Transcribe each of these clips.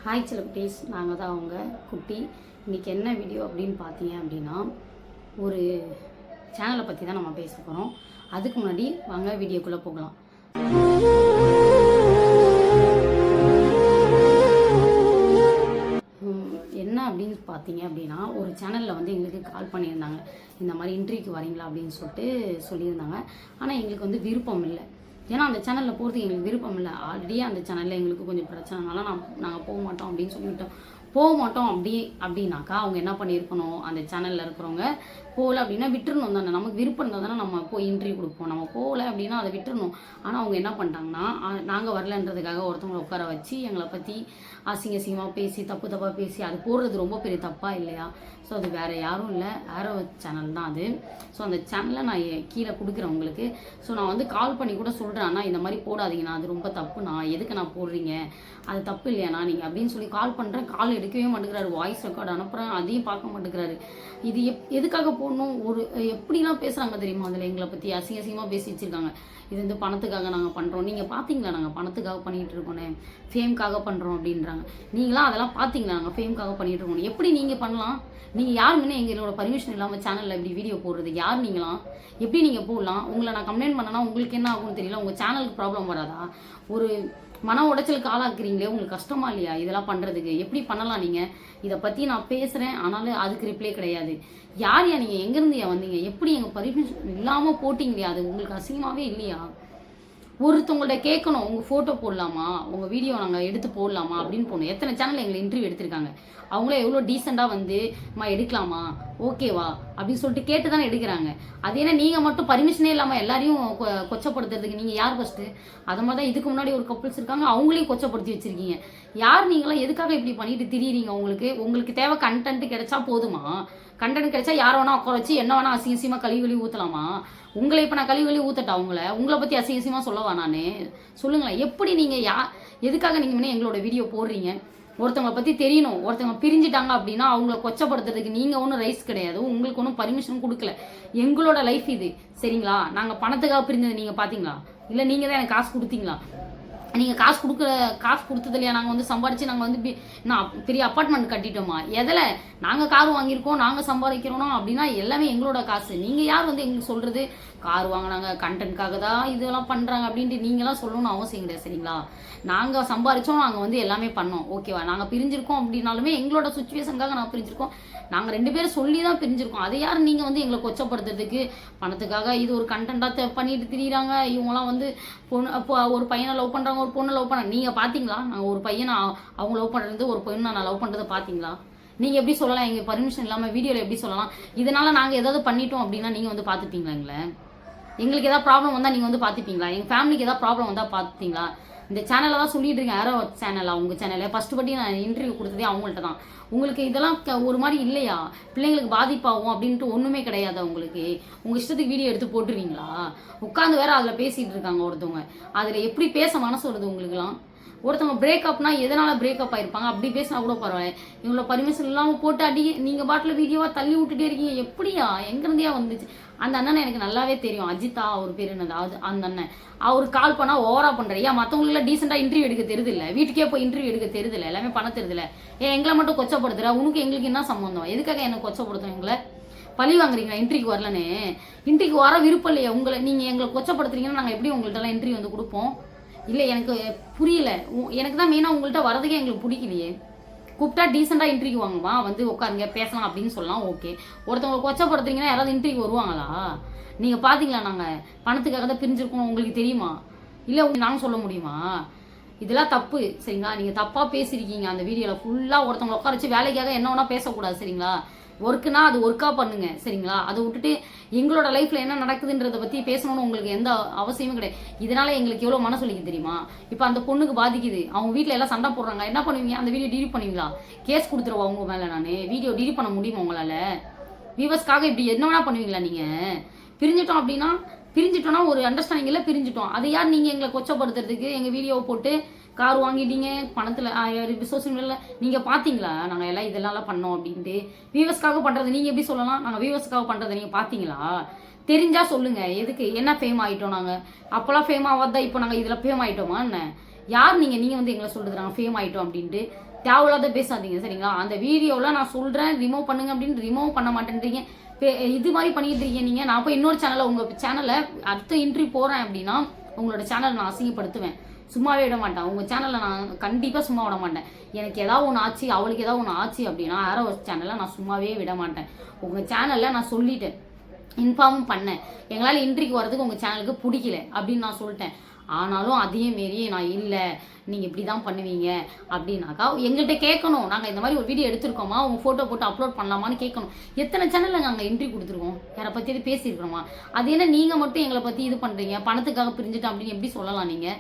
Hi celebrities, நாங்கள் தான் அவங்க குட்டி. இன்றைக்கி என்ன வீடியோ அப்படின்னு பார்த்தீங்க அப்படின்னா, ஒரு சேனலை பற்றி தான் நம்ம பேச போகிறோம். அதுக்கு முன்னாடி வாங்க வீடியோக்குள்ளே போகலாம். என்ன அப்படின்னு பார்த்தீங்க அப்படின்னா, ஒரு சேனலில் வந்து எங்களுக்கு கால் பண்ணியிருந்தாங்க. இந்த மாதிரி இன்டர்வியூக்கு வரீங்களா அப்படின்னு சொல்லியிருந்தாங்க. ஆனால் எங்களுக்கு வந்து விருப்பம் இல்லை. ஏன்னா அந்த சேனலில் போகிறதுக்கு எங்களுக்கு விருப்பம் இல்லை. ஆல்ரெடியே அந்த சேனலில் எங்களுக்கு கொஞ்சம் பிரச்சனைனால நாங்கள் போக மாட்டோம் அப்படின்னு சொல்லிவிட்டோம். போக மாட்டோம் அப்படின்னாக்கா அவங்க என்ன பண்ணியிருக்கணும், அந்த சேனலில் இருக்கிறவங்க போகல அப்படின்னா விட்டுறணும் தானே. நமக்கு விருப்பம் இருந்தால் தானே நம்ம போய் இன்டர்வியூ கொடுப்போம். நம்ம போகல அப்படின்னா அதை விட்டுறணும். ஆனால் அவங்க என்ன பண்ணிட்டாங்கன்னா, நாங்கள் வரலன்றதுக்காக ஒருத்தவங்களை உட்கார வச்சு எங்களை பற்றி அசிங்கமாக பேசி தப்பாக பேசி அது போடுறது ரொம்ப பெரிய தப்பாக இல்லையா? ஸோ அது வேறு யாரும் இல்லை, ஆரோ சேனல் தான் அது. ஸோ அந்த சேனலை நான் கீழே கொடுக்குறேன் உங்களுக்கு. ஸோ நான் வந்து கால் பண்ணி கூட சொல்கிறேன், ஆனால் இந்த மாதிரி போடாதீங்கண்ணா, அது ரொம்ப தப்புண்ணா, எதுக்கு நான் போடுறீங்க, அது தப்பு இல்லையாண்ணா நீங்கள் அப்படின்னு சொல்லி கால் பண்ணுறேன். கால் எடுக்கவே மாட்டேங்கிறாரு. வாய்ஸ் ரெக்கார்டு அனுப்புகிறேன், அதையும் பார்க்க மாட்டேங்கிறாரு. இது எதுக்காக போடணும்? ஒரு எப்படிலாம் பேசுகிறாங்க தெரியுமா? அதில் எங்களை பற்றி அசிங்கமாக பேசி வச்சுருக்காங்க. இது வந்து பணத்துக்காக நாங்கள் பண்ணுறோம், நீங்கள் பார்த்தீங்களா நாங்கள் பணத்துக்காக பண்ணிகிட்டு இருக்கோன்னே, ஃபேம்காக பண்ணுறோம் அப்படின்றாங்க. நீங்களாம் அதெல்லாம் பார்த்தீங்களா நாங்கள் ஃபேம்காக பண்ணிகிட்டு இருக்கோம்? எப்படி நீங்கள் பண்ணலாம்? நீங்கள் யாருமே எங்களோட பர்மிஷன் இல்லாமல் சேனலில் இப்படி வீடியோ போடுறது யார்? நீங்களாம் எப்படி நீங்கள் போடலாம்? உங்களை நான் கம்ப்ளைண்ட் பண்ணனா உங்களுக்கு என்ன ஆகும்னு தெரியல. உங்கள் சேனலுக்கு ப்ராப்ளம் வராதா? ஒரு மன உடைச்சலுக்கு ஆளாக்குறீங்களே, உங்களுக்கு கஷ்டமா இல்லையா இதெல்லாம் பண்ணுறதுக்கு? எப்படி பண்ணலாம்? நீங்கள் இதை பற்றி நான் பேசுகிறேன், ஆனாலும் அதுக்கு ரிப்ளை கிடையாது. யார் நீங்கள் எங்கேருந்து வந்தீங்க? எப்படி எங்கள் பர்மிஷன் இல்லாமல் போட்டிங்களே, அது உங்களுக்கு அசிங்கமாகவே இல்லையா? ஒருத்தவங்கள்ட்ட கேட்கணும், உங்கள் ஃபோட்டோ போடலாமா, உங்கள் வீடியோ நாங்கள் எடுத்து போடலாமா அப்படின்னு போகணும். எத்தனை சேனல் எங்களை இன்டர்வியூ எடுத்திருக்காங்க. அவங்களே எவ்வளோ டீசெண்டாக வந்து எடுக்கலாமா, ஓகேவா அப்படின்னு சொல்லிட்டு கேட்டு தானே எடுக்கிறாங்க. அது ஏன்னா நீங்கள் மட்டும் பர்மிஷனே இல்லாமல் எல்லாரையும் கொச்சப்படுத்துறதுக்கு நீங்கள் யார் ஃபஸ்ட்டு? அது மாதிரி தான் இதுக்கு முன்னாடி ஒரு கப்புள்ஸ் இருக்காங்க, அவங்களையும் கொச்சப்படுத்தி வச்சுருக்கீங்க. யார் நீங்களாம்? எதுக்காக இப்படி பண்ணிட்டு திரியிறீங்க? உங்களுக்கு தேவை கண்டென்ட் கிடைச்சா போதுமா? கண்டென்ட் கிடைச்சா யார் வேணா உட்கார வச்சு என்ன வேணா அசிங்கமாக கழுவி ஊற்றலாமா? உங்களை இப்போ நான் கழுவி ஊற்றட்டா? உங்களை பற்றி அசிங்கமாக சொல்லவா நான்? சொல்லுங்களேன். எப்படி நீங்கள் எதுக்காக நீங்கள் எங்களோட வீடியோ போடுறீங்க? ஒருத்தவங்களை பற்றி தெரியணும். ஒருத்தவங்க பிரிஞ்சுட்டாங்க அப்படின்னா அவங்கள கொச்சப்படுத்துறதுக்கு நீங்கள் ஒன்றும் ரைஸ் கிடையாது, உங்களுக்கு ஒன்றும் பர்மிஷனும் கொடுக்கல. எங்களோட லைஃப் இது, சரிங்களா? நாங்கள் பணத்துக்காக பிரிஞ்சது நீங்கள் பார்த்தீங்களா? இல்லை நீங்கள் தான் எனக்கு காசு கொடுத்தீங்களா? நீங்கள் காசு கொடுத்தது இல்லையா? நாங்கள் வந்து சம்பாரித்து நாங்கள் வந்து நான் பெரிய அப்பார்ட்மெண்ட் கட்டிட்டோமா? எதில் நாங்கள் கார் வாங்கியிருக்கோம், நாங்கள் சம்பாதிக்கிறோன்னா அப்படின்னா எல்லாமே எங்களோட காசு. நீங்கள் யார் வந்து எங்களுக்கு சொல்கிறது கார் வாங்கினாங்க கண்டென்ட்காக தான் இதெல்லாம் பண்ணுறாங்க அப்படின்ட்டு நீங்களாம் சொல்லணும்னு அவசியம் கிடையாது, சரிங்களா? நாங்கள் சம்பாரித்தோம், நாங்கள் வந்து எல்லாமே பண்ணோம், ஓகேவா? நாங்கள் பிரிஞ்சிருக்கோம் அப்படின்னாலுமே எங்களோட சுச்சுவேஷனுக்காக நாங்கள் பிரிஞ்சிருக்கோம். நாங்கள் 2 பேரும் சொல்லி தான் பிரிஞ்சிருக்கோம். அதை யார் நீங்கள் வந்து எங்களை கொச்சப்படுத்துறதுக்கு பணத்துக்காக இது ஒரு கண்டென்ட்டாக பண்ணிட்டு திரியிறாங்க. இவங்களாம் வந்து ஒரு பையனை லவ் பண்ணுறாங்க, ஒரு பொண்ணை லவ் பண்ண நீங்கள் பார்த்தீங்களா? நாங்கள் ஒரு பையனை அவங்க லவ் பண்ணுறது, ஒரு பொண்ணை நான் லவ் பண்ணுறதை பார்த்தீங்களா? நீங்கள் எப்படி சொல்லலாம்? எங்கள் பர்மிஷன் இல்லாமல் வீடியோவில் எப்படி சொல்லலாம்? இதனால் நாங்கள் ஏதாவது பண்ணிட்டோம் அப்படின்னா நீங்கள் வந்து பார்த்துப்பீங்களா? எங்களுக்கு ஏதாவது ப்ராப்ளம் வந்தால் நீங்கள் வந்து பார்த்துப்பீங்களா? எங்கள் ஃபேமிலிக்கு ஏதாவது ப்ராப்ளம் வந்தால் பார்த்துப்பீங்களா? இந்த சேனலில் தான் சொல்லிட்டு இருக்கேன், ஆரோ சேனலா உங்கள் சேனலில் ஃபஸ்ட்டு பட்டி நான் இன்டர்வியூ கொடுத்ததே அவங்கள்ட்ட தான். உங்களுக்கு இதெல்லாம் ஒரு மாதிரி இல்லையா? பிள்ளைங்களுக்கு பாதிப்பாகும் அப்படின்ட்டு ஒன்றுமே கிடையாது. உங்களுக்கு உங்கள் இஷ்டத்துக்கு வீடியோ எடுத்து போட்டுருவீங்களா? உட்காந்து வேற அதில் பேசிகிட்டு இருக்காங்க ஒருத்தவங்க. அதில் எப்படி பேச மனசு வருது உங்களுக்குலாம்? ஒருத்தவங்க பிரேக்கப்னா எதனால் பிரேக்கப் ஆகிருப்பாங்க, அப்படி பேசினா கூட பரவாயில்ல. இவங்களோட பர்மிஷன் இல்லாமல் போட்டு நீங்கள் பாட்டில் வீடியோவாக தள்ளி விட்டுட்டே இருக்கீங்க. எப்படியா? எங்கேருந்தியா வந்துச்சு? அந்த அண்ணனை எனக்கு நல்லாவே தெரியும், அஜித்தா அவர் பேர் என்னது, அந்த அண்ணன். அவர் கால் பண்ணால் ஓவராக பண்ணுறேன். ஏன் மற்றவங்களெல்லாம் டீசெண்டாக இன்டர்வியூ எடுக்க தெரியுதில்ல? வீட்டுக்கே போய் இன்டர்வியூ எடுக்க தெரியுதில்ல? எல்லாமே பண்ண தெரியுதில்ல? எங்களை மட்டும் கொச்சப்படுத்துற? எங்களுக்கு என்ன சம்மந்தம்? எதுக்காக என்னை கொச்சப்படுத்தும்? எங்களை பழி வாங்குறீங்களா? இன்டர்வியூக்கு வரலன்னு இன்டர்வியூக்கு வர விருப்பம் இல்லையா? நீங்கள் எங்களை கொச்சப்படுத்துறீங்கன்னா நாங்கள் எப்படி உங்கள்கிட்டலாம் இன்டர்வியூ வந்து கொடுப்போம்? இல்லை, எனக்கு புரியல. எனக்கு தான் மெயினாக உங்கள்கிட்ட வரதுக்கே எங்களுக்கு பிடிக்கலையே. கூப்பிட்டா டீசெண்டாக இன்டர்வியூ வாங்குவா, வந்து உட்காருங்க பேசலாம் அப்படின்னு சொல்லலாம், ஓகே. ஒருத்தவங்களை கொச்சப்படுத்துறீங்கன்னா யாராவது இன்டர்வியூ வருவாங்களா? நீங்கள் பார்த்தீங்களா? நாங்கள் பணத்துக்காக தான் பிரிஞ்சிருக்கோம், உங்களுக்கு தெரியுமா? இல்லை நாங்கள் சொல்ல முடியுமா? இதெல்லாம் தப்பு, சரிங்களா? நீங்கள் தப்பாக பேசியிருக்கீங்க அந்த வீடியோவில் ஃபுல்லாக. ஒருத்தவங்களை உட்கார வச்சு வேலைக்காக என்ன வேணால் பேசக்கூடாது, சரிங்களா? ஒர்க்குனா அது ஒர்க்காக பண்ணுங்க, சரிங்களா? அதை விட்டுட்டு எங்களோட லைஃப்பில் என்ன நடக்குதுன்றதை பற்றி பேசணும்னு உங்களுக்கு எந்த அவசியமும் கிடையாது. இதனால் எங்களுக்கு எவ்வளோ மனசு வலிக்குது தெரியுமா? இப்போ அந்த பொண்ணுக்கு பாதிக்குது, அவங்க வீட்டில் எல்லாம் சண்டை போடுறாங்க. என்ன பண்ணுவீங்க? அந்த வீடியோ டிலீட் பண்ணுவீங்களா? கேஸ் கொடுத்துருவா உங்க மேலே. நான் வீடியோ டிலீட் பண்ண முடியுமா உங்களால்? வியூவர்ஸ்க்காக இப்படி என்ன வேணா பண்ணுவீங்களா? நீங்கள் பிரிஞ்சிட்டோம் அப்படின்னா பிரிஞ்சிட்டோன்னா ஒரு அண்டர்ஸ்டாண்டிங்கில் பிரிஞ்சிட்டோம். அதை யார் நீங்கள் எங்களை கொச்சப்படுத்துறதுக்கு எங்கள் வீடியோவை போட்டு கார் வாங்கிட்டீங்க பணத்தில் சோசியல் மீடியாவில் நீங்கள் பார்த்தீங்களா? நாங்கள் எல்லாம் இதெல்லாம் பண்ணோம் அப்படின்ட்டு வியூவர்ஸ்க்காக பண்ணுறது நீங்கள் எப்படி சொல்லலாம்? நாங்கள் வியூவர்ஸ்க்காக பண்ணுறதை நீங்கள் பார்த்தீங்களா? தெரிஞ்சால் சொல்லுங்கள். எதுக்கு? என்ன ஃபேம் ஆகிட்டோம் நாங்கள்? அப்போல்லாம் ஃபேம் ஆகாதா? இப்போ நாங்கள் இதில் ஃபேம் ஆகிட்டோமா என்ன? யார் நீங்கள் வந்து எங்களை சொல்கிறது நாங்கள் ஃபேம் ஆகிட்டோம் அப்படின்ட்டு தேவையில்லாத பேசாதீங்க சரிங்களா. அந்த வீடியோவில் நான் சொல்கிறேன் ரிமூவ் பண்ணுங்க அப்படின்னு ரிமூவ் பண்ண மாட்டேன்றீங்க, இது மாதிரி பண்ணிட்டு இருக்கீங்க நீங்கள். நான் போய் இன்னொரு சேனலை உங்கள் சேனலை அடுத்த இன்ட்ரி போகிறேன் அப்படின்னா உங்களோட சேனலை நான் அசிங்கப்படுத்துவேன், சும்மாவே விட மாட்டேன். உங்கள் சேனலில் நான் கண்டிப்பாக சும்மா விட மாட்டேன். எனக்கு ஏதாவது ஒன்று ஆச்சு, அவளுக்கு ஏதாவது ஒன்று ஆச்சு அப்படின்னா ஆரோஸ் சேனலை நான் சும்மாவே விட மாட்டேன். உங்கள் சேனலில் நான் சொல்லிட்டேன், இன்ஃபார்மும் பண்ணேன், எங்களால் இன்ட்ரிக்கு வரதுக்கு உங்கள் சேனலுக்கு பிடிக்கல அப்படின்னு நான் சொல்லிட்டேன். ஆனாலும் அதே மாரி நான் இல்லை நீங்கள் இப்படி தான் பண்ணுவீங்க அப்படின்னாக்கா எங்கள்கிட்ட கேட்கணும். நாங்கள் இந்த மாதிரி ஒரு வீடியோ எடுத்திருக்கோமா, உங்கள் ஃபோட்டோ போட்டு அப்லோட் பண்ணலாமான்னு கேட்கணும். எத்தனை சேனலில் நாங்கள் என்ட்ரி கொடுத்துருக்கோம், யாரை பற்றி எது பேசியிருக்கிறோமா? அது என்ன நீங்கள் மட்டும் எங்களை பற்றி இது பண்ணுறீங்க, பணத்துக்காக பிரிஞ்சுட்டோம் அப்படின்னு எப்படி சொல்லலாம்? நீங்கள்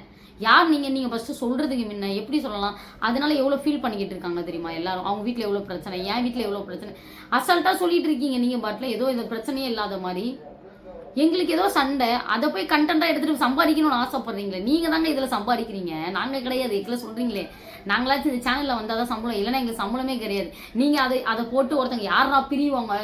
யார்? நீங்கள் ஃபஸ்ட்டு சொல்கிறதுக்கு முன்ன எப்படி சொல்லலாம்? அதனால எவ்வளோ ஃபீல் பண்ணிக்கிட்டு இருக்காங்க தெரியுமா எல்லாரும்? அவங்க வீட்டில் எவ்வளோ பிரச்சனை, என் வீட்டில் எவ்வளோ பிரச்சனை, அசால்ட்டாக சொல்லிட்டு இருக்கீங்க நீங்கள் பாட்டில், ஏதோ இந்த பிரச்சனையே இல்லாத மாதிரி. எங்களுக்கு ஏதோ சண்டை, அதை போய் கண்டென்ட்டாக எடுத்துகிட்டு சம்பாதிக்கணும்னு ஆசைப்படுறீங்களே, நீங்கள் தாங்க இதில் சம்பாதிக்கிறீங்க, நாங்கள் கிடையாது. இதில் சொல்கிறீங்களே நாங்களாச்சும் இந்த சேனலில் வந்தால் தான் சம்பளம், இல்லைன்னா எங்களுக்கு சம்பளமே கிடையாது. நீங்கள் அதை போட்டு ஒருத்தங்க யாரா பிரிவாங்க,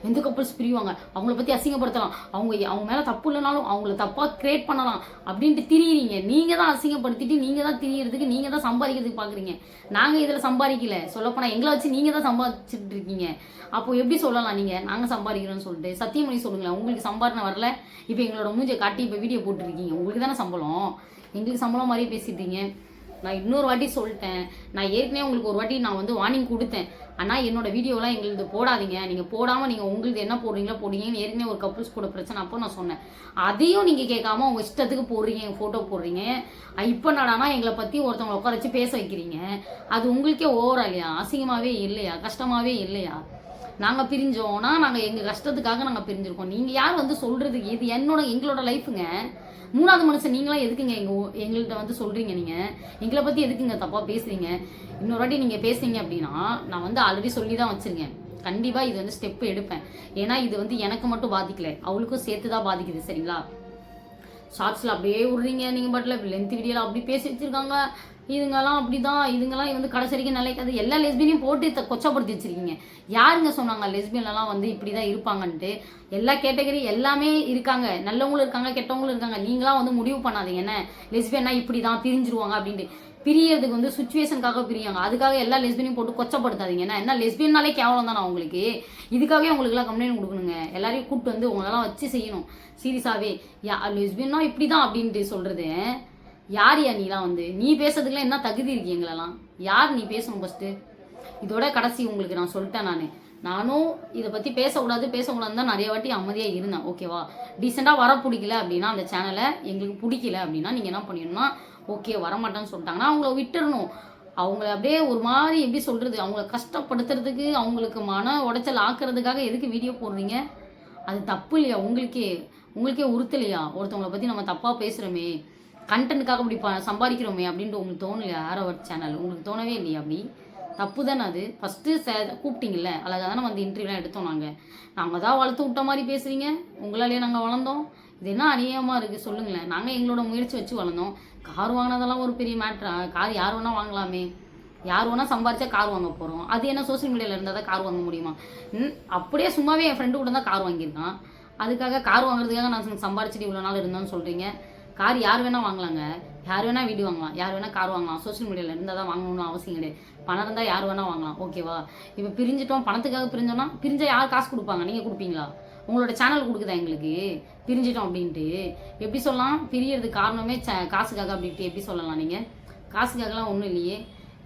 எந்த கப்புள்ஸ் பிரிவாங்க, அவங்கள பற்றி அசிங்கப்படுத்தலாம், அவங்க மேலே தப்பு இல்லைனாலும் அவங்கள தப்பாக கிரியேட் பண்ணலாம் அப்படின்ட்டு திரியிறீங்க. நீங்கள் தான் அசிங்கப்படுத்திட்டு நீங்கள் தான் திரியறதுக்கு, நீங்கள் தான் சம்பாதிக்கிறதுக்கு பார்க்குறீங்க. நாங்கள் இதில் சம்பாதிக்கல, சொல்லப்போனால் எங்களை வச்சு நீங்கள் தான் சம்பாதிச்சுட்டு இருக்கீங்க. அப்போ எப்படி சொல்லலாம் நீங்கள் நாங்கள் சம்பாதிக்கிறோன்னு சொல்லிட்டு? சத்தியம் பண்ணி சொல்லுங்களேன், உங்களுக்கு சம்பாதனை வரல, இப்போ எங்களோட மூஞ்சை காட்டி இப்போ வீடியோ போட்டுருக்கீங்க, உங்களுக்கு தானே சம்பளம், எங்களுக்கு சம்பளம் மாதிரியே பேசிட்டீங்க. நான் இன்னொரு வாட்டி சொல்லிட்டேன், நான் ஏற்கனவே உங்களுக்கு ஒரு வாட்டி நான் வந்து வார்னிங் கொடுத்தேன், ஆனால் என்னோட வீடியோலாம் எங்களுக்கு போடாதீங்க, நீங்கள் போடாமல் நீங்கள் உங்களுக்கு என்ன போடுறீங்களோ போடுங்கன்னு ஏற்கனவே ஒரு கப்புள்ஸ் கூட பிரச்சனை அப்போ நான் சொன்னேன். அதையும் நீங்கள் கேட்காம உங்கள் இஷ்டத்துக்கு போடுறீங்க, எங்கள் ஃபோட்டோ போடுறீங்க. இப்போ நடானா எங்களை பற்றி ஒருத்தவங்களை உட்கார வச்சு பேச வைக்கிறீங்க. அது உங்களுக்கே ஓவரா இல்லையா? அசிங்கமாகவே இல்லையா? கஷ்டமாகவே இல்லையா? நாங்கள் பிரிஞ்சோன்னா நாங்கள் எங்கள் கஷ்டத்துக்காக நாங்கள் பிரிஞ்சிருக்கோம். நீங்கள் யார் வந்து சொல்கிறதுக்கு? இது எங்களோட லைஃபுங்க. மூணாவது மனுஷன் நீங்களாம் எதுக்குங்க எங்கள்கிட்ட வந்து சொல்கிறீங்க? நீங்கள் எங்களை பற்றி எதுக்குங்க தப்பாக பேசுகிறீங்க? இன்னொரு வாட்டி நீங்கள் பேசுறீங்க அப்படின்னா நான் வந்து ஆல்ரெடி சொல்லி தான் வச்சுருக்கேன், கண்டிப்பாக இது வந்து ஸ்டெப்பு எடுப்பேன். ஏன்னா இது வந்து எனக்கு மட்டும் பாதிக்கல, அவளுக்கும் சேர்த்து தான் பாதிக்குது சரிங்களா. ஷார்ட்ஸில் அப்படியே விடுறீங்க நீங்கள் பாட்டில், லென்த் வீடியோவில் அப்படி பேசி வச்சுருக்காங்க, இதுங்கெல்லாம் அப்படிதான், இதுங்கெல்லாம் வந்து கடைசி வரைக்கும் நிலைக்காது. எல்லா லெஸ்பியனையும் போட்டு கொச்சப்படுத்தி வச்சிருக்கீங்க. யாருங்க சொன்னாங்க லெஸ்பியன்லாம் வந்து இப்படி தான் இருப்பாங்கன்ட்டு? எல்லா கேட்டகரி எல்லாமே இருக்காங்க, நல்லவங்களும் இருக்காங்க, கெட்டவங்களும் இருக்காங்க. நீங்களாம் வந்து முடிவு பண்ணாதீங்க என்ன லெஸ்பியன்னா இப்படி தான் பிரிஞ்சிருவாங்க அப்படின்ட்டு. பிரியறதுக்கு வந்து சுச்சுவேஷனுக்காக பிரியாங்க, அதுக்காக எல்லா லெஸ்பியனையும் போட்டு கொச்சப்படுத்தாதீங்க. என்ன லெஸ்பியன்னாலே கேவலம் தானே உங்களுக்கு? இதுக்காகவே உங்களுக்குலாம் கம்ப்ளைண்ட் கொடுக்கணுங்க, எல்லாரையும் கூப்பிட்டு வந்து உங்களெல்லாம் வச்சு செய்யணும் சீரியஸாகவே. லெஸ்பியன்னா இப்படி தான் அப்படின்ட்டு சொல்கிறது யார்? நீலாம் வந்து நீ பேசுறதுக்குலாம் என்ன தகுதி இருக்கு? எங்களெல்லாம் யார் நீ பேசணும் ஃபஸ்ட்டு? இதோட கடைசி உங்களுக்கு நான் சொல்லிட்டேன். நானும் இதை பற்றி பேசக்கூடாதுன்னு தான் நிறைய வாட்டி அமைதியாக இருந்தேன், ஓகேவா. டீசெண்டாக வர பிடிக்கல அப்படின்னா அந்த சேனலை எங்களுக்கு பிடிக்கல அப்படின்னா நீங்கள் என்ன பண்ணிடணும்னா, ஓகே வரமாட்டேன்னு சொல்லிட்டாங்கன்னா அவங்கள விட்டுறணும். அவங்கள அப்படியே ஒரு மாதிரி எப்படி சொல்கிறது, அவங்கள கஷ்டப்படுத்துறதுக்கு, அவங்களுக்கு மன உடைச்சல் ஆக்குறதுக்காக எதுக்கு வீடியோ போடுறீங்க? அது தப்பு இல்லையா? உங்களுக்கே உறுத்தலையா? ஒருத்தவங்களை பற்றி நம்ம தப்பாக பேசுகிறோமே, கண்டென்ட்டுக்காக இப்படி சம்பாதிக்கிறோமே அப்படின்ட்டு உங்களுக்கு தோணலையா? ஆரோவர் சேனல் உங்களுக்கு தோணவே இல்லையா? அப்படி தப்பு தானே அது. ஃபஸ்ட்டு கூப்பிட்டீங்கல்ல, அழகாக தானே வந்து இன்டர்வியூலாம் எடுத்தோம். நாங்கள் தான் வளர்த்து விட்ட மாதிரி பேசுகிறீங்க, உங்களாலேயே நாங்கள் வளர்ந்தோம். இது என்ன அநியாயமாக இருக்குது சொல்லுங்களேன். நாங்கள் எங்களோட முயற்சி வச்சு வளர்ந்தோம். கார் வாங்கினதெல்லாம் ஒரு பெரிய மேட்ரா? கார் யார் வேணால் வாங்கலாமே, யார் வேணால் சம்பாரிச்சா கார் வாங்க போகிறோம். அது என்ன சோசியல் மீடியாவில் இருந்தால் தான் கார் வாங்க முடியுமா? அப்படியே சும்மாவே என் ஃப்ரெண்டு கூட தான் கார் வாங்கியிருக்கான். அதுக்காக கார் வாங்குறதுக்காக நான் சம்பாரிச்சிட்டு இவ்வளோ நாள் இருந்தோன்னு சொல்கிறீங்க. கார் யார் வேணால் வாங்கலாங்க, யார் வேணால் வீடு வாங்கலாம், யார் வேணால் கார் வாங்கலாம். சோசியல் மீடியாவில் இருந்தால் தான் வாங்கணும்னு அவசியம் கிடையாது. பணம் இருந்தால் யார் வேணால் வாங்கலாம், ஓகேவா. இப்போ பிரிஞ்சிட்டோம், பணத்துக்காக பிரிஞ்சோன்னா பிரிஞ்சால் யார் காசு கொடுப்பாங்க? நீங்கள் கொடுப்பீங்களா? உங்களோட சேனல் கொடுக்குதா எங்களுக்கு பிரிஞ்சிட்டோம் அப்படின்ட்டு? எப்படி சொல்லலாம்? பிரியறதுக்கு காரணமே காசுக்காக அப்படின்ட்டு எப்படி சொல்லலாம்? நீங்கள் காசுக்காகலாம் ஒன்றும் இல்லையே.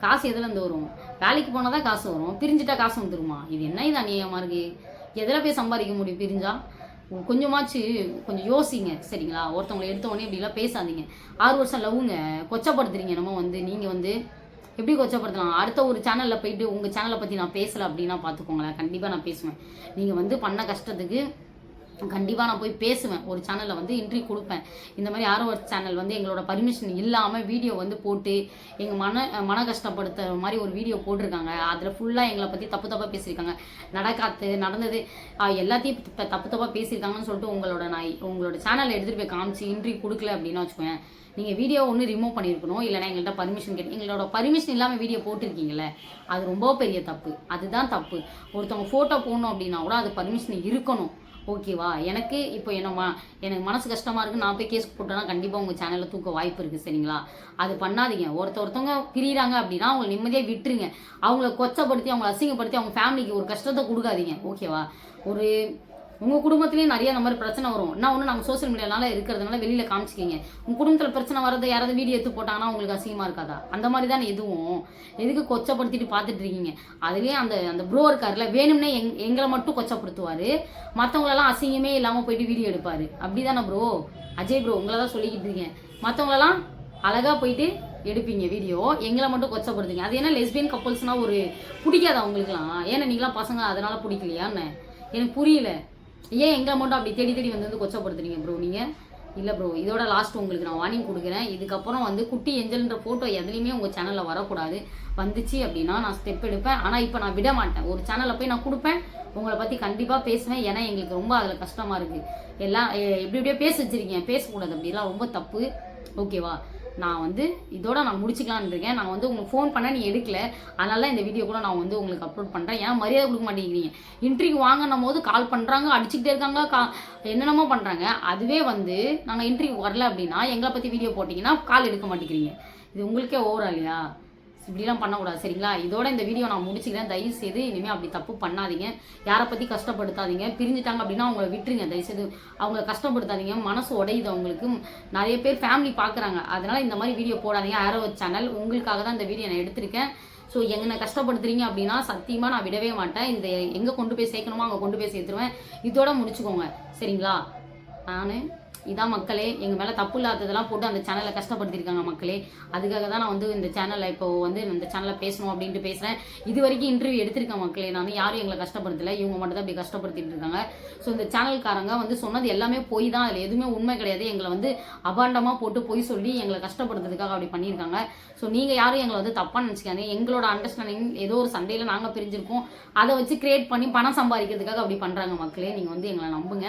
காசு எதுலேருந்து வரும்? வேலைக்கு போனால் தான் காசு வரும், பிரிஞ்சுட்டா காசு வந்துருமா? இது என்ன இது அநியாயமாக இருக்குது? எதில் போய் சம்பாதிக்க முடியும் பிரிஞ்சா? கொஞ்சம் யோசிங்க சரிங்களா. ஒருத்தவங்களை எடுத்த உடனே இப்படிலாம் பேசாதீங்க. 6 வருஷம் லவ்வுங்க, கொச்சப்படுத்துறீங்க. நம்ம வந்து நீங்கள் வந்து எப்படி கொச்சப்படுத்தலாம்? அடுத்த ஒரு சேனலில் போயிட்டு உங்கள் சேனலை பற்றி நான் பேசலை அப்படின்னா பார்த்துக்கோங்களேன், கண்டிப்பாக நான் பேசுவேன். நீங்கள் வந்து பண்ண கஷ்டத்துக்கு கண்டிப்பாக நான் போய் பேசுவேன். ஒரு சேனலில் வந்து இன்ட்ரி கொடுப்பேன். இந்த மாதிரி யாரோ ஒரு சேனல் வந்து எங்களோட பர்மிஷன் இல்லாமல் வீடியோ வந்து போட்டு எங்கள் மன கஷ்டப்படுத்துகிற மாதிரி ஒரு வீடியோ போட்டிருக்காங்க. அதில் ஃபுல்லாக எங்களை பற்றி தப்பாக பேசியிருக்காங்க. நடந்தது எல்லாத்தையும் தப்பாக பேசியிருக்காங்கன்னு சொல்லிட்டு உங்களோட சேனலை எடுத்துகிட்டு போய் காமிச்சு இன்ட்ரி கொடுக்கல அப்படின்னு வச்சுக்கோங்க. நீங்கள் வீடியோ ஒன்று ரிமூவ் பண்ணியிருக்கணும், இல்லைனா எங்கள்கிட்ட பர்மிஷன் கேட்டு எங்களோட பர்மிஷன் இல்லாமல் வீடியோ போட்டிருக்கீங்களே, அது ரொம்ப பெரிய தப்பு. அதுதான் தப்பு. ஒருத்தவங்க ஃபோட்டோ போடணும் அப்படின்னா கூட அது பர்மிஷன் இருக்கணும். ஓகேவா? எனக்கு இப்போ எனக்கு மனசு கஷ்டமாக இருக்குது, நான் போய் கேஸ் போட்டேன்னா கண்டிப்பாக உங்கள் சேனலில் தூக்க வாய்ப்பு இருக்குது. சரிங்களா? அது பண்ணாதீங்க. ஒருத்தவங்க பிரியிறாங்க அப்படின்னா அவங்களை நிம்மதியாக விட்டுருங்க. அவங்கள கொச்சப்படுத்தி, அவங்கள அசிங்கப்படுத்தி, அவங்க ஃபேமிலிக்கு ஒரு கஷ்டத்தை கொடுக்காதீங்க. ஓகேவா? ஒரு உங்கள் குடும்பத்துலேயும் நிறைய அந்த மாதிரி பிரச்சனை வரும். நான் ஒன்று நாங்கள் சோசியல் மீடியானால இருக்கிறதுனால வெளியில் காமிச்சிக்கிங்க. உங்கள் குடும்பத்தில் பிரச்சனை வரதை யாராவது வீடியோ எடுத்து போட்டாங்கன்னா உங்களுக்கு அசிங்கமாக இருக்காதா? அந்த மாதிரி தானே எதுவும். எதுக்கு கொச்சப்படுத்திட்டு பார்த்துட்டு இருக்கீங்க? அதுலேயே அந்த ப்ரோ இருக்காருல்ல, வேணும்னே எங்களை மட்டும் கொச்சப்படுத்துவார், மற்றவங்களெல்லாம் அசிங்கமே இல்லாமல் போயிட்டு வீடியோ எடுப்பார். அப்படி தானே ப்ரோ? அஜய் ப்ரோ உங்களை தான் சொல்லிக்கிட்டு இருக்கேன். மற்றவங்களெல்லாம் அழகாக போயிட்டு எடுப்பீங்க வீடியோ, எங்களை மட்டும் கொச்சப்படுத்துங்க. அது என்ன லெஸ்பியன் கப்பல்ஸ்னால் ஒரு பிடிக்காதா அவங்களுக்குலாம்? ஏன்னா நீங்களாம் பசங்க அதனால் பிடிக்கலையான்னு எனக்கு புரியல. ஏன் எங்களை மட்டும் அப்படி தேடி தேடி வந்து கொச்சப்படுத்துறீங்க ப்ரோ நீங்கள்? இல்லை ப்ரோ, இதோட லாஸ்ட் உங்களுக்கு நான் வார்னிங் கொடுக்குறேன். இதுக்கப்புறம் வந்து குட்டி ஏஞ்சல்ன்ற ஃபோட்டோ எதுலேயுமே உங்கள் சேனலில் வரக்கூடாது. வந்துச்சு அப்படின்னா நான் ஸ்டெப் எடுப்பேன். ஆனால் இப்போ நான் விட மாட்டேன். ஒரு சேனலில் போய் நான் கொடுப்பேன், உங்களை பற்றி கண்டிப்பாக பேசுவேன். ஏன்னா எங்களுக்கு ரொம்ப அதில் கஷ்டமாக இருக்குது. எல்லாம் எப்படி எப்படியோ பேச வச்சுருக்கீங்க, பேசக்கூடாது. அப்படிலாம் ரொம்ப தப்பு. ஓகேவா? நான் வந்து இதோட நான் முடிச்சுக்கலான்னு இருக்கேன். நான் வந்து உங்களுக்கு ஃபோன் பண்ண நீ எடுக்கல, அதனால இந்த வீடியோ கூட நான் வந்து உங்களுக்கு அப்லோட் பண்ணுறேன். ஏன்னா மரியாதை கொடுக்க மாட்டேங்கிறீங்க. இன்ட்ரிக்கு வாங்கணும் போது கால் பண்ணுறாங்க, அடிச்சுக்கிட்டே இருக்காங்க, என்னென்னமோ பண்ணுறாங்க. அதுவே வந்து நாங்கள் இன்ட்ரிக்கு வரல அப்படின்னா எங்களை பற்றி வீடியோ போட்டிங்கன்னா கால் எடுக்க மாட்டேங்கிறீங்க. இது உங்களுக்கே ஓவரா இல்லையா? இப்படிலாம் பண்ணக்கூடாது. சரிங்களா? இதோட இந்த வீடியோ நான் முடிச்சுக்கிறேன். தயவுசெய்து இனிமேல் அப்படி தப்பு பண்ணாதீங்க. யாரை பற்றி கஷ்டப்படுத்தாதீங்க. பிரிஞ்சுட்டாங்க அப்படின்னா அவங்கள விட்டுருங்க. தயவுசெய்து அவங்கள கஷ்டப்படுத்தாதீங்க. மனசு உடையுது அவங்களுக்கு. நிறைய பேர் ஃபேமிலி பார்க்குறாங்க. அதனால் இந்த மாதிரி வீடியோ போடாதீங்க. ஆரோ சேனல் உங்களுக்காக தான் இந்த வீடியோ நான் எடுத்திருக்கேன். ஸோ என்னை கஷ்டப்படுத்துறீங்க அப்படின்னா சத்தியமாக நான் விடவே மாட்டேன். இந்த எங்கே கொண்டு போய் சேர்க்கணுமோ அங்கே கொண்டு போய் சேர்த்துருவேன். இதோட முடிச்சுக்கோங்க. சரிங்களா? நான் இதான் மக்களே, எங்கள் மேலே தப்பு இல்லாததெல்லாம் போட்டு அந்த சேனலை கஷ்டப்படுத்திருக்காங்க மக்களே. அதுக்காக தான் நான் வந்து இந்த சேனலில் இப்போ வந்து இந்த சேனலில் பேசணும் அப்படின்ட்டு பேசுகிறேன். இது வரைக்கும் இன்டர்வியூ எடுத்திருக்கேன் மக்களே. நான் யாரும் எங்களை கஷ்டப்படுத்தலை, இவங்க மட்டும் தான் அப்படி கஷ்டப்படுத்திட்டு இருக்காங்க. ஸோ இந்த சேனல்காரங்க வந்து சொன்னது எல்லாமே பொய் தான். அதில் எதுவுமே உண்மை கிடையாது. எங்களை வந்து அபாண்டமாக போட்டு பொய் சொல்லி எங்களை கஷ்டப்படுத்துறதுக்காக அப்படி பண்ணியிருக்காங்க. ஸோ நீங்கள் யாரும் எங்களை வந்து தப்பாக நினச்சிக்காதீங்க. எங்களோட அண்டர்ஸ்டாண்டிங் ஏதோ ஒரு சண்டையில் நாங்கள் பிரிஞ்சிருக்கோம், அதை வச்சு கிரியேட் பண்ணி பணம் சம்பாதிக்கிறதுக்காக அப்படி பண்ணுறாங்க மக்களே. நீங்கள் வந்து எங்களை நம்புங்க.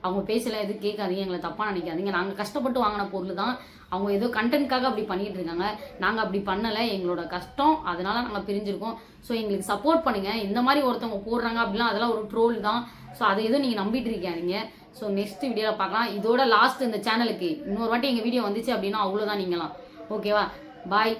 அவங்க பேசல எதுவும் கேட்காதீங்க, எங்களை தப்பாக நினைக்காதீங்க. நாங்கள் கஷ்டப்பட்டு வாங்கின பொருள் தான். அவங்க ஏதோ கண்டென்ட்காக அப்படி பண்ணிட்டு இருக்காங்க. நாங்கள் அப்படி பண்ணலை, எங்களோட கஷ்டம், அதனால நாங்கள் பிரிஞ்சிருக்கோம். ஸோ எங்களுக்கு சப்போர்ட் பண்ணுங்கள். இந்த மாதிரி ஒருத்தவங்க போடுறாங்க அப்படிலாம் அதெல்லாம் ஒரு ட்ரோல் தான். ஸோ அதை எதுவும் நீங்கள் நம்பிட்டு இருக்காதீங்க. ஸோ நெக்ஸ்ட் வீடியோவில் பார்க்கலாம். இதோட லாஸ்ட் இந்த சேனலுக்கு இன்னொரு வாட்டி எங்கள் வீடியோ வந்துச்சு அப்படின்னா அவ்வளோதான் நீங்களாம். ஓகேவா? பாய்.